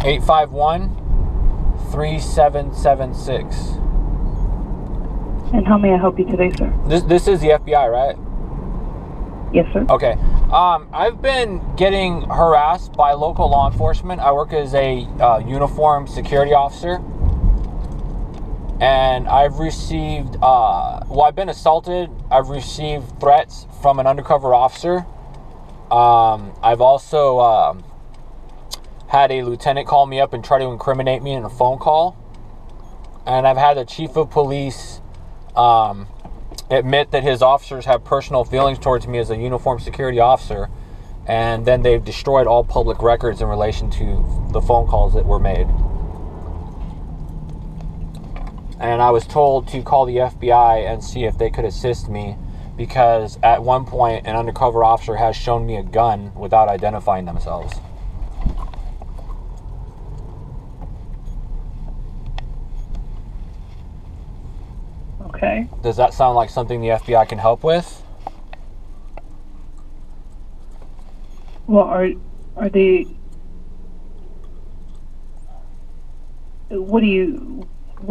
851-3776. And how may I help you today, sir? This is the FBI, right? Yes, sir. Okay. I've been getting harassed by local law enforcement. I work as a uniformed security officer. And I've received, I've been assaulted. I've received threats from an undercover officer. I've also had a lieutenant call me up and try to incriminate me in a phone call. And I've had the chief of police admit that his officers have personal feelings towards me as a uniformed security officer. And then they've destroyed all public records in relation to the phone calls that were made. And I was told to call the FBI and see if they could assist me, because at one point an undercover officer has shown me a gun without identifying themselves. Okay. Does that sound like something the FBI can help with? Well, are they... What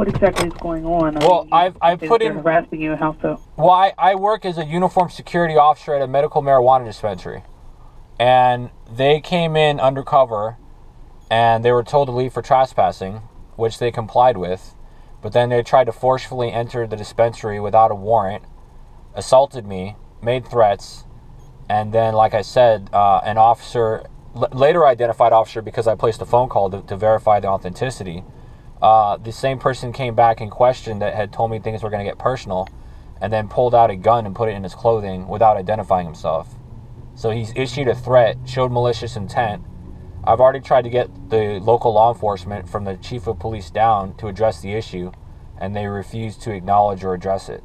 exactly is going on? Well, I've put in... harassing you, how so? Well, I work as a uniformed security officer at a medical marijuana dispensary. And they came in undercover, and they were told to leave for trespassing, which they complied with. But then they tried to forcefully enter the dispensary without a warrant, assaulted me, made threats, and then, like I said, an officer, later identified officer, because I placed a phone call to verify the authenticity, the same person came back and questioned that had told me things were going to get personal, and then pulled out a gun and put it in his clothing without identifying himself. So he's issued a threat, showed malicious intent. I've already tried to get the local law enforcement from the chief of police down to address the issue, and they refuse to acknowledge or address it.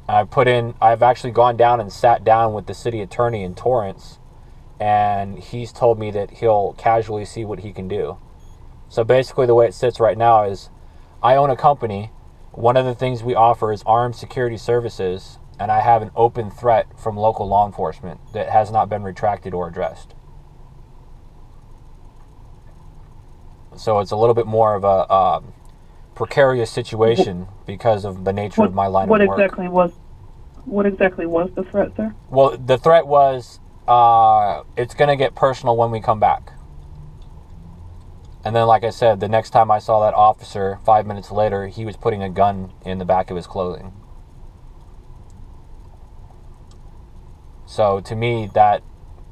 I've actually gone down and sat down with the city attorney in Torrance, and he's told me that he'll casually see what he can do. So basically the way it sits right now is, I own a company. One of the things we offer is armed security services, and I have an open threat from local law enforcement that has not been retracted or addressed. So it's a little bit more of a precarious situation because of the nature of my line of work. What exactly was the threat, sir? Well, the threat was, it's going to get personal when we come back. And then, like I said, the next time I saw that officer, 5 minutes later, he was putting a gun in the back of his clothing. So to me, that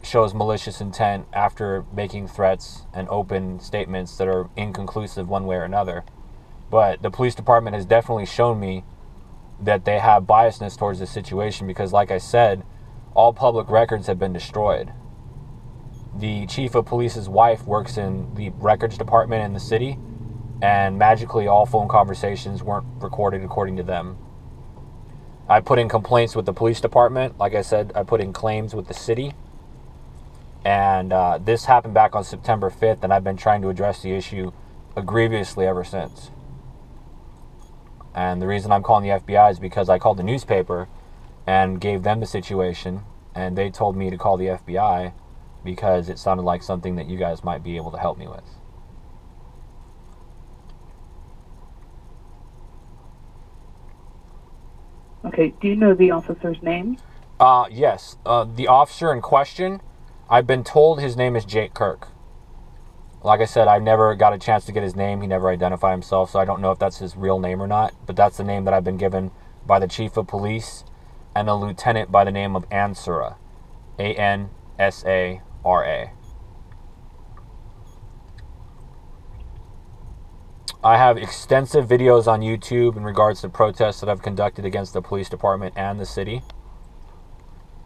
shows malicious intent after making threats and open statements that are inconclusive one way or another. But the police department has definitely shown me that they have biasness towards the situation, because, like I said, all public records have been destroyed. The chief of police's wife works in the records department in the city, and magically all phone conversations weren't recorded according to them. I put in complaints with the police department. Like I said, I put in claims with the city. And this happened back on September 5th, and I've been trying to address the issue grievously ever since. And the reason I'm calling the FBI is because I called the newspaper and gave them the situation, and they told me to call the FBI because it sounded like something that you guys might be able to help me with. Okay, do you know the officer's name? Yes. The officer in question, I've been told his name is Jake Kirk. Like I said, I never got a chance to get his name. He never identified himself, so I don't know if that's his real name or not. But that's the name that I've been given by the chief of police and a lieutenant by the name of Ansara. A-N-S-A-R-A. I have extensive videos on YouTube in regards to protests that I've conducted against the police department and the city.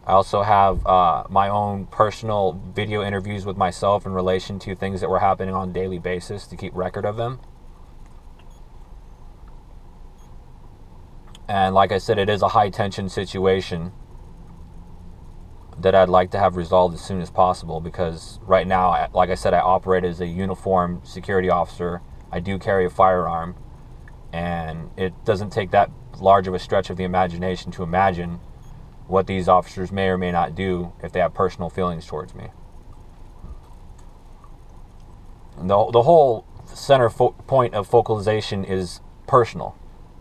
I also have my own personal video interviews with myself in relation to things that were happening on a daily basis to keep record of them. And like I said, it is a high-tension situation that I'd like to have resolved as soon as possible, because right now, like I said, I operate as a uniformed security officer. I do carry a firearm, and it doesn't take that large of a stretch of the imagination to imagine what these officers may or may not do if they have personal feelings towards me. The whole center point of focalization is personal.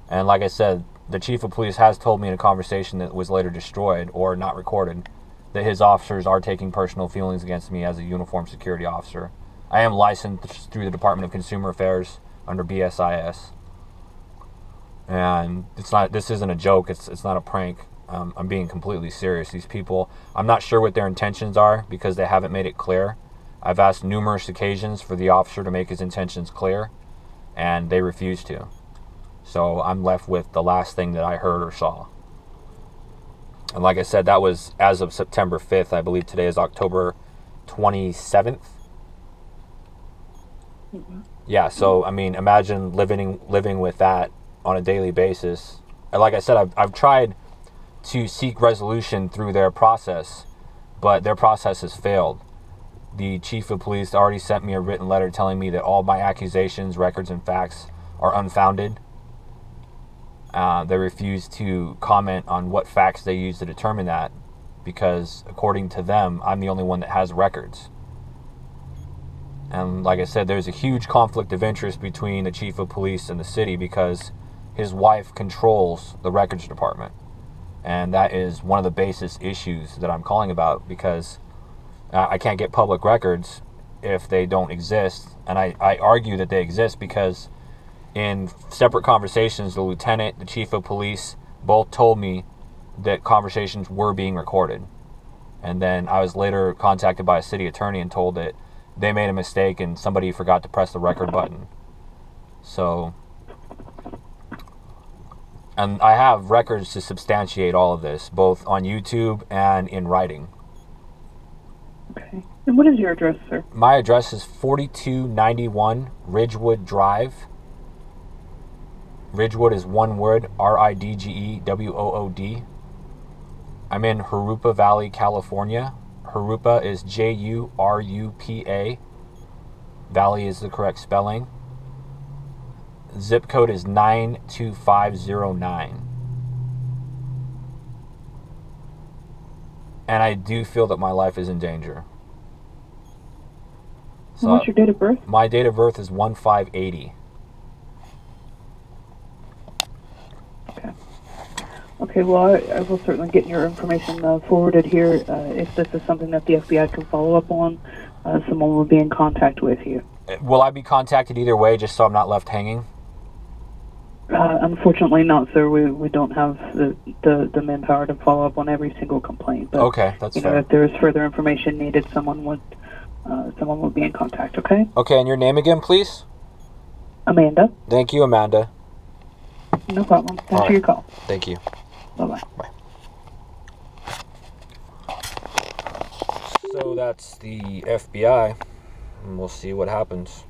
And like I said, the chief of police has told me in a conversation that was later destroyed or not recorded that his officers are taking personal feelings against me as a uniformed security officer. I am licensed through the Department of Consumer Affairs under BSIS. And this isn't a joke, it's not a prank. I'm being completely serious. These people, I'm not sure what their intentions are because they haven't made it clear. I've asked numerous occasions for the officer to make his intentions clear, and they refuse to. So I'm left with the last thing that I heard or saw. And like I said, that was as of September 5th. I believe today is October 27th. Mm-hmm. Yeah, so, I mean, imagine living with that on a daily basis. And like I said, I've tried to seek resolution through their process, but their process has failed. The chief of police already sent me a written letter telling me that all my accusations, records, and facts are unfounded. They refuse to comment on what facts they use to determine that because, according to them, I'm the only one that has records. And like I said, there's a huge conflict of interest between the chief of police and the city because his wife controls the records department. And that is one of the basis issues that I'm calling about because I can't get public records if they don't exist. And I argue that they exist because in separate conversations, the lieutenant, the chief of police, both told me that conversations were being recorded. And then I was later contacted by a city attorney and told that they made a mistake and somebody forgot to press the record button. So, and I have records to substantiate all of this, both on YouTube and in writing. Okay. And what is your address, sir? My address is 4291 Ridgewood Drive. Ridgewood is one word, Ridgewood. I'm in Jurupa Valley, California. Jurupa is Jurupa. Valley is the correct spelling. Zip code is 92509. And I do feel that my life is in danger. So what's your date of birth? My date of birth is 1580. Okay, well, I will certainly get your information forwarded here. If this is something that the FBI can follow up on, someone will be in contact with you. Will I be contacted either way, just so I'm not left hanging? Unfortunately not, sir. We don't have the manpower to follow up on every single complaint. But, okay, that's fair. If there is further information needed, someone will be in contact, okay? Okay, and your name again, please? Amanda. Thank you, Amanda. No problem. Thanks for your call. Thank you. Bye-bye. Bye. So that's the FBI, and we'll see what happens.